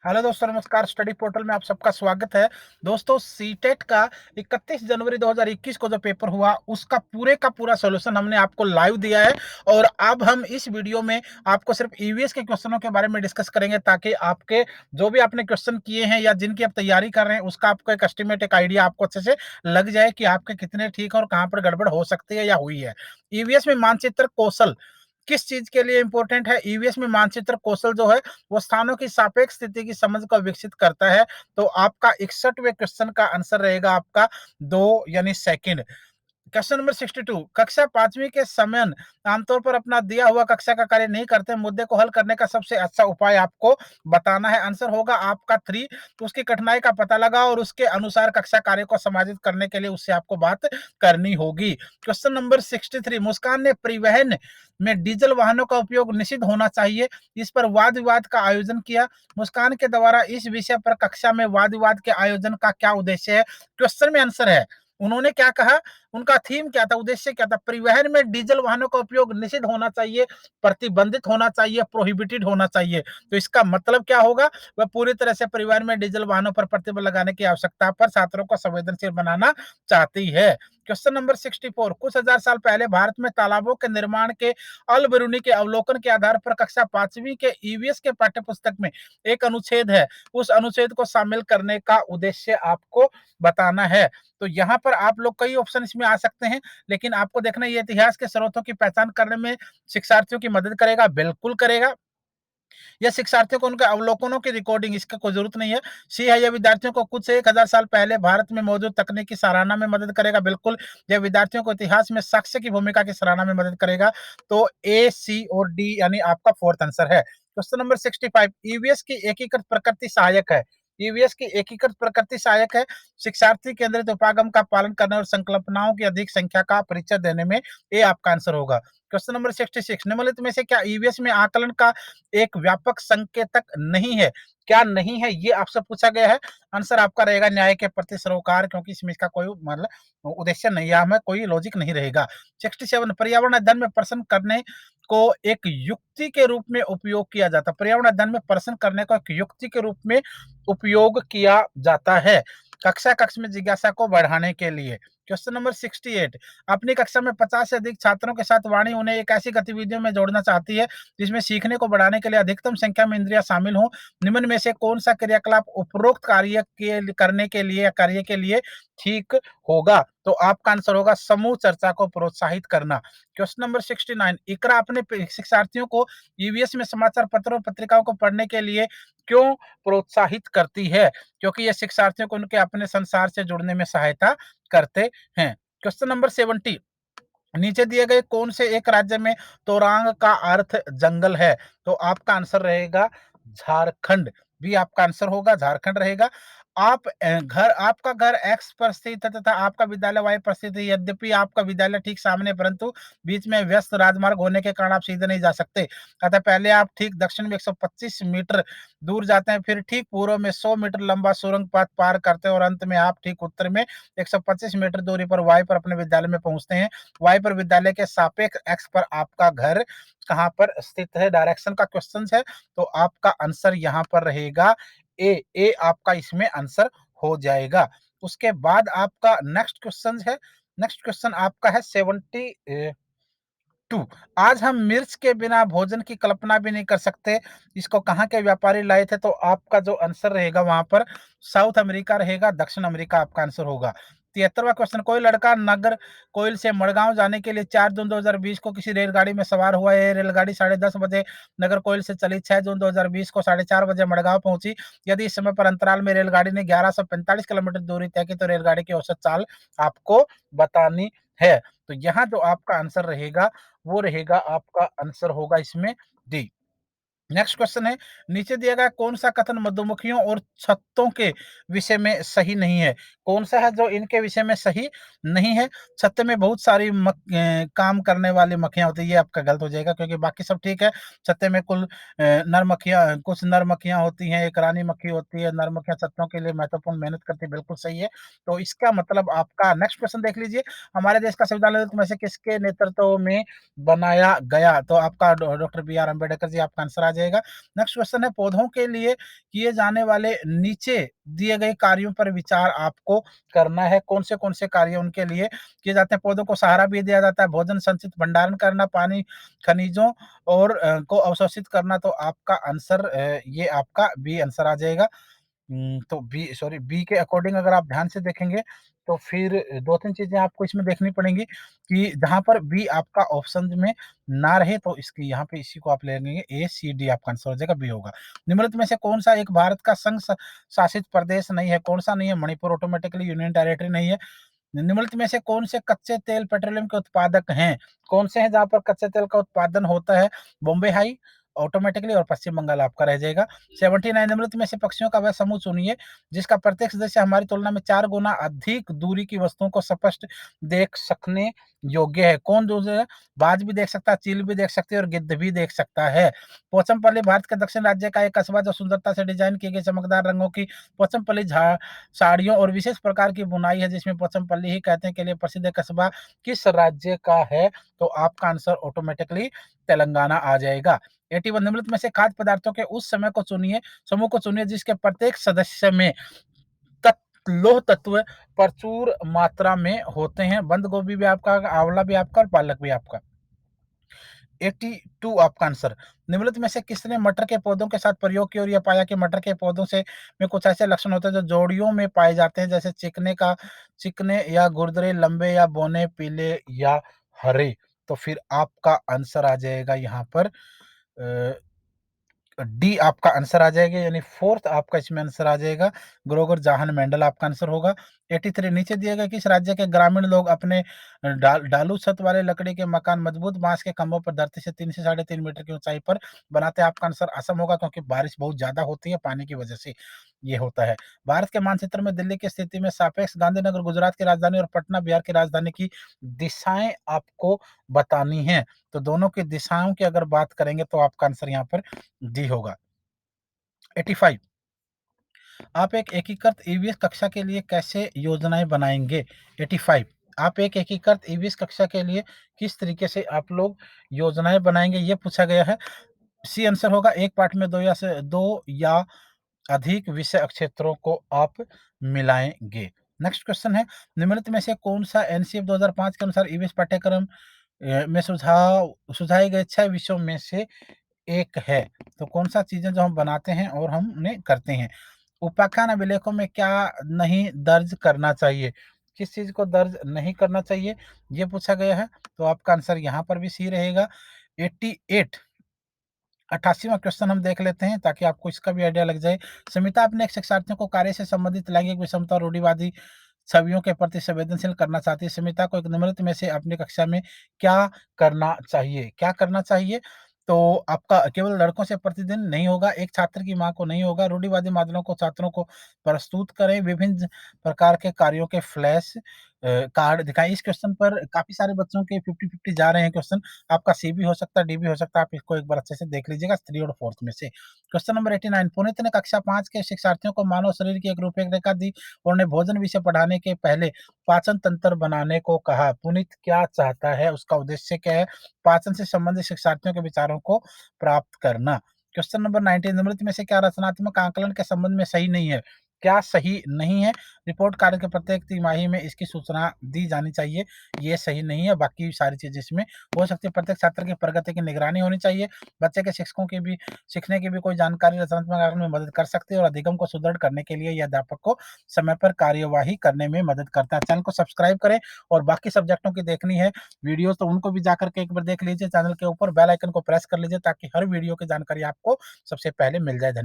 Hello दोस्तों, नमस्कार। Study portal में आप सबका स्वागत है। दोस्तों, सीटेट का 31 जनवरी 2021 को जो पेपर हुआ, उसका पूरे का पूरा सॉल्यूशन हमने आपको लाइव दिया है। और अब हम इस वीडियो में आपको सिर्फ ईवीएस के क्वेश्चनों के बारे में डिस्कस करेंगे, ताकि आपके जो भी आपने क्वेश्चन किए हैं या जिनकी आप तैयारी कर रहे हैं, उसका आपको एक एस्टिमेट, एक आइडिया आपको अच्छे से लग जाए कि आपके कितने ठीक है और कहाँ पर गड़बड़ हो सकती है या हुई है। ईवीएस में मानचित्र कौशल किस चीज के लिए इंपॉर्टेंट है? ईवीएस में मानचित्र कौशल जो है, वो स्थानों की सापेक्ष स्थिति की समझ को विकसित करता है। तो आपका 61वें क्वेश्चन का आंसर रहेगा आपका 2 यानी सेकंड। क्वेश्चन नंबर 62, कक्षा 5वीं के समय आमतौर पर अपना दिया हुआ कक्षा का कार्य नहीं करते, मुद्दे को हल करने का सबसे अच्छा उपाय आपको बताना है। आंसर होगा आपका 3। तो उसकी कठिनाई का पता लगा और उसके अनुसार कक्षा कार्य को समायोजित करने के लिए उससे आपको बात करनी होगी। क्वेश्चन नंबर 63, मुस्कान ने परिवहन में डीजल वाहनों का उपयोग निषिद्ध होना चाहिए, इस पर वाद विवाद का आयोजन किया। मुस्कान के द्वारा इस विषय पर कक्षा में वाद विवाद के आयोजन का क्या उद्देश्य है? क्वेश्चन में आंसर है, उन्होंने क्या कहा, उनका थीम क्या था, उद्देश्य क्या था? परिवहन में डीजल वाहनों का उपयोग निषिद्ध होना चाहिए, प्रतिबंधित होना चाहिए, प्रोहिबिटेड होना चाहिए। तो इसका मतलब क्या होगा? वह पूरी तरह से परिवहन में डीजल वाहनों पर प्रतिबंध लगाने की आवश्यकता पर छात्रों को संवेदनशील बनाना चाहती है। क्वेश्चन नंबर 64, कुछ हजार साल पहले भारत में तालाबों के निर्माण के अल बिरूनी के अवलोकन के आधार पर कक्षा 5वीं के ईवीएस के पाठ्य पुस्तक में एक अनुच्छेद है, उस अनुच्छेद को शामिल करने का उद्देश्य आपको बताना है। तो यहाँ पर आप लोग कई ऑप्शन इसमें आ सकते हैं, लेकिन आपको देखना है ये इतिहास के स्रोतों की पहचान करने में शिक्षार्थियों की मदद करेगा, बिल्कुल करेगा। या शिक्षार्थियों को उनके अवलोकनों की रिकॉर्डिंग, इसका कोई जरूरत नहीं है। सी है, यह विद्यार्थियों को कुछ से 1000 साल पहले भारत में मौजूद तकनीक की सराहना में मदद करेगा, बिल्कुल। यह विद्यार्थियों को इतिहास में साक्ष्य की भूमिका की सराहना में मदद करेगा। तो ए, सी और डी यानी आपका फोर्थ आंसर है। क्वेश्चन नंबर 65, ईवीएस की एकीकृत प्रकृति सहायक है। ईवीएस की एकीकृत प्रकृति सहायक है, शिक्षार्थी केंद्रित उपागम का पालन करने और संकल्पनाओं की अधिक संख्या का परिचय देने में। ए आपका आंसर होगा। क्वेश्चन नंबर 66, निम्नलिखित में से क्या ईवीएस में आकलन का एक व्यापक संकेतक नहीं है? क्या नहीं है, ये आपसे पूछा गया है। आंसर आपका रहेगा न्याय के प्रति सरोकार, क्योंकि इसमें इसका कोई मतलब उद्देश्य नहीं है, हमें कोई लॉजिक नहीं रहेगा। 67, पर्यावरण अध्ययन में प्रश्न करने को एक युक्ति के रूप में उपयोग किया जाता है। पर्यावरण अध्ययन में प्रश्न करने को एक युक्ति के रूप में उपयोग किया जाता है, कक्षा कक्ष में जिज्ञासा को बढ़ाने के लिए। क्वेश्चन नंबर 68, अपनी कक्षा में 50 से अधिक छात्रों के साथ वाणी उन्हें एक ऐसी गतिविधियों में जोड़ना चाहती है जिसमें सीखने को बढ़ाने के लिए अधिकतम संख्या में इंद्रियां शामिल हों। निम्न में से कौन सा क्रियाकलाप उपरोक्त कार्य के करने के लिए या कार्य के लिए ठीक होगा? तो आपका आंसर होगा समूह चर्चा को प्रोत्साहित करना। क्वेश्चन नंबर 69, इकरा अपने शिक्षार्थियों को ईवीएस में समाचार पत्रों और पत्रिकाओं को पढ़ने के लिए क्यों प्रोत्साहित करती है? क्योंकि ये शिक्षार्थियों को उनके अपने संसार से जुड़ने में सहायता करते हैं। क्वेश्चन नंबर 70, नीचे दिए गए कौन से एक राज्य में तोरांग का अर्थ जंगल है? तो आपका आंसर रहेगा झारखंड। भी आपका आंसर होगा झारखंड रहेगा। आपका घर एक्स पर स्थित है तथा आपका विद्यालय वाई पर स्थित है। यद्यपि आपका विद्यालय ठीक सामने है, परंतु बीच में व्यस्त राजमार्ग होने के कारण आप सीधे नहीं जा सकते। अतः पहले आप ठीक दक्षिण में 125 मीटर दूर जाते हैं, फिर ठीक पूर्व में 100 मीटर लंबा सुरंग पथ पार करते हैं और अंत में आप ठीक उत्तर में 125 मीटर दूरी पर वाई पर अपने विद्यालय में पहुंचते हैं। वाई पर विद्यालय के सापेक्ष एक्स पर आपका घर कहाँ पर स्थित है? डायरेक्शन का क्वेश्चन है, तो आपका आंसर यहाँ पर रहेगा ए। ए आपका इसमें आंसर हो जाएगा। उसके बाद आपका नेक्स्ट क्वेश्चन है। नेक्स्ट क्वेश्चन आपका है 72, आज हम मिर्च के बिना भोजन की कल्पना भी नहीं कर सकते, इसको कहाँ के व्यापारी लाए थे? तो आपका जो आंसर रहेगा वहां पर साउथ अमेरिका रहेगा, दक्षिण अमेरिका आपका आंसर होगा। 73वां क्वेश्चन, कोई लड़का नगर कोइल से मड़गांव जाने के लिए 4 जून 2020 को किसी रेलगाड़ी में सवार हुआ है। रेलगाड़ी 10:30 बजे नगर कोइल से चली, 6 जून 2020 को 4:30 बजे मड़गांव पहुंची। यदि इस समय पर अंतराल में रेलगाड़ी ने 1145 किलोमीटर दूरी तय की, तो रेलगाड़ी की औसत चाल आपको बतानी है। तो यहाँ जो आपका आंसर रहेगा, वो रहेगा, आपका आंसर होगा इसमें डी। नेक्स्ट क्वेश्चन है, नीचे दिया गया कौन सा कथन मधुमक्खियों और छत्तों के विषय में सही नहीं है? कौन-सा है जो इनके विषय में सही नहीं है। छत्ते में बहुत सारी काम करने वाली मक्खियाँ होती हैं, ये आपका गलत हो जाएगा क्योंकि बाकी सब ठीक है। छत्ते में कुल कुछ नर मक्खियाँ होती हैं, एक रानी मक्खी होती है, नर मक्खियाँ छत्तों के लिए महत्वपूर्ण मेहनत करती है, बिल्कुल सही है। तो इसका मतलब आपका नेक्स्ट क्वेश्चन देख लीजिए, हमारे देश का संविधान में से किसके नेतृत्व में बनाया गया? तो आपका doctor B are Ambedkar ji आपका आंसर आ जाएगा। नेक्स्ट क्वेश्चन है, पौधों के लिए किए जाने वाले नीचे दिए गए कार्यों पर विचार आपको करना है। कौन से कार्य उनके लिए किए जाते हैं? पौधों को सहारा भी दिया जाता है, भोजन संचित भंडारण करना, पानी, खनिजों और को अवशोषित करना। तो आपका आंसर ये आपका बी आंसर आ जाएगा। तो बी के अकॉर्डिंग अगर आप ध्यान से देखेंगे, तो फिर 2-3 चीज़ें आपको इसमें देखनी पड़ेंगी कि जहाँ पर बी आपका ऑप्शन में ना रहे, तो इसकी यहाँ पे इसी को आप ले लेंगे, ए, सी, डी आपका आंसर हो जाएगा, बी होगा। निम्नलिखित में से कौन-सा एक भारत का संघ शासित प्रदेश नहीं है? कौन-सा नहीं है? मणिपुर ऑटोमैटिकली यूनियन टेरिटरी नहीं है। निम्नलिखित में से कौन से कच्चे तेल पेट्रोलियम के उत्पादक हैं? कौन से हैं जहाँ पर कच्चे तेल का उत्पादन होता है? बॉम्बे हाई, ऑटोमैटिकली और पश्चिम बंगाल आपका रह जाएगा। 79 निम्नलिखित में से पक्षियों का वह समूह चुनिए, जिसका प्रत्यक्ष दृश्य हमारी तुलना में 4 गुना अधिक दूरी की वस्तुओं को स्पष्ट देख सकने योग्य है। कौन जो है? बाज भी देख सकता है, चील भी देख सकती है और गिद्ध भी देख सकता है। पोचमपल्ली भारत के दक्षिण राज्य का एक कस्बा जो सुंदरता से डिज़ाइन की गई चमकदार रंगों की पोचमपल्ली साड़ियों और विशेष प्रकार की बुनाई है, जिसमें पोचमपल्ली ही कहते हैं, के लिए प्रसिद्ध कस्बा किस राज्य का है? तो आपका आंसर ऑटोमेटिकली तेलंगाना आ जाएगा। 81 निम्नलिखित में से खाद्य पदार्थों के उस समूह को चुनिए जिसके प्रत्येक सदस्य में लौह तत्व प्रचुर मात्रा में होते हैं। बंद गोभी भी आपका, आंवला भी आपका और पालक भी आपका। 82 आपका आंसर। निम्नलिखित में से किसने मटर के पौधों के साथ प्रयोग किया और यह पाया कि मटर के पौधों से में कुछ ऐसे लक्षण होते हैं जो जोड़ियों में पाए जाते हैं, जैसे चिकने या गुरदरे, लंबे या बौने, पीले या हरे। तो फिर आपका आंसर आ जाएगा यहाँ पर डी आपका आंसर आ जाएगा, यानी फोर्थ आपका इसमें आंसर आ जाएगा, ग्रोवर जहान मेंडल आपका आंसर होगा। 83 नीचे दिए गए किस राज्य के ग्रामीण लोग अपने ढालू छत वाले लकड़ी के मकान मजबूत बांस के खंभों पर धरती से 3 से 3.5 मीटर की ऊंचाई पर बनाते हैं? आपका आंसर असम होगा, क्योंकि बारिश बहुत ज्यादा होती है, पानी की वजह से ये होता है। भारत के मानचित्र में दिल्ली की स्थिति में सापेक्ष गांधीनगर गुजरात की राजधानी और पटना बिहार की राजधानी की दिशाएं आपको बतानी है। तो दोनों की दिशाओं की अगर बात करेंगे तो आपका आंसर यहाँ पर डी होगा। 85 आप एक एकीकृत ईवीएस कक्षा के लिए कैसे योजनाएं बनाएंगे? 85 आप एक एकीकृत ईवीएस कक्षा के लिए किस तरीके से आप लोग योजनाएं बनाएंगे, ये पूछा गया है। सी आंसर होगा, एक पाठ में दो या अधिक विषय क्षेत्रों को आप मिलाएंगे। नेक्स्ट क्वेश्चन है, निम्नलिखित में से कौन सा एनसीएफ 2005 के अनुसार ईवीएस पाठ्यक्रम में सुझाए गए 6 विषयों में से एक है? तो कौन सा चीजें जो हम बनाते हैं और हम उन्हें करते हैं? उपाख्यान अभिलेखों में क्या नहीं दर्ज करना चाहिए? किस चीज को दर्ज नहीं करना चाहिए, ये पूछा गया है। तो आपका आंसर यहाँ पर भी सी रहेगा। 88 88वां क्वेश्चन हम देख लेते हैं ताकि आपको इसका भी आइडिया लग जाए। समिता अपने शिक्षार्थियों को कार्य से संबंधित लैंगिक विषमता और रूढ़िवादी छवियों के प्रति संवेदनशील करना चाहती है। समिता को एक निम्नलिखित में से अपनी कक्षा में क्या करना चाहिए? क्या करना चाहिए? तो आपका केवल लड़कों से प्रतिदिन नहीं होगा, एक छात्र की माँ को नहीं होगा, रूढ़िवादी मॉडलों को छात्रों को प्रस्तुत करें, विभिन्न प्रकार के कार्यों के फ्लैश कार्ड दिखाएँ। इस क्वेश्चन पर काफ़ी सारे बच्चों के 50-50 जा रहे हैं क्वेश्चन। आपका सी भी हो सकता है, डी भी हो सकता है। आप इसको एक बार अच्छे से देख लीजिएगा 3 और 4th में से। क्वेश्चन नंबर 89 पुनीत ने कक्षा 5 के शिक्षार्थियों को मानव शरीर की एक रूपरेखा दी और उन्हें भोजन विषय पढ़ाने के पहले पाचन तंत्र बनाने को कहा। पुनीत क्या चाहता है? उसका उद्देश्य क्या है? पाचन से संबंधित शिक्षार्थियों के विचारों को प्राप्त करना। क्वेश्चन नंबर 19 निम्नलिखित में से क्या रचनात्मक आकलन के संबंध में सही नहीं है? क्या सही नहीं है? रिपोर्ट कार्य के प्रत्येक तिमाही में इसकी सूचना दी जानी चाहिए, ये सही नहीं है। बाकी सारी चीज़ें इसमें हो सकती है। प्रत्येक छात्र की प्रगति की निगरानी होनी चाहिए। बच्चे के शिक्षकों की भी सीखने की भी कोई जानकारी रचनात्मक आकलन में मदद कर सकती है और अधिगम को सुदृढ़ करने के लिए यह अध्यापक को समय पर कार्यवाही करने में मदद करता है। चैनल को सब्सक्राइब करें और बाकी सब्जेक्टों की देखनी है वीडियोज़ तो उनको भी जाकर के एक बार देख लीजिए। चैनल के ऊपर बेल आइकन को प्रेस कर लीजिए ताकि हर वीडियो की जानकारी आपको सबसे पहले मिल जाए। धन्यवाद।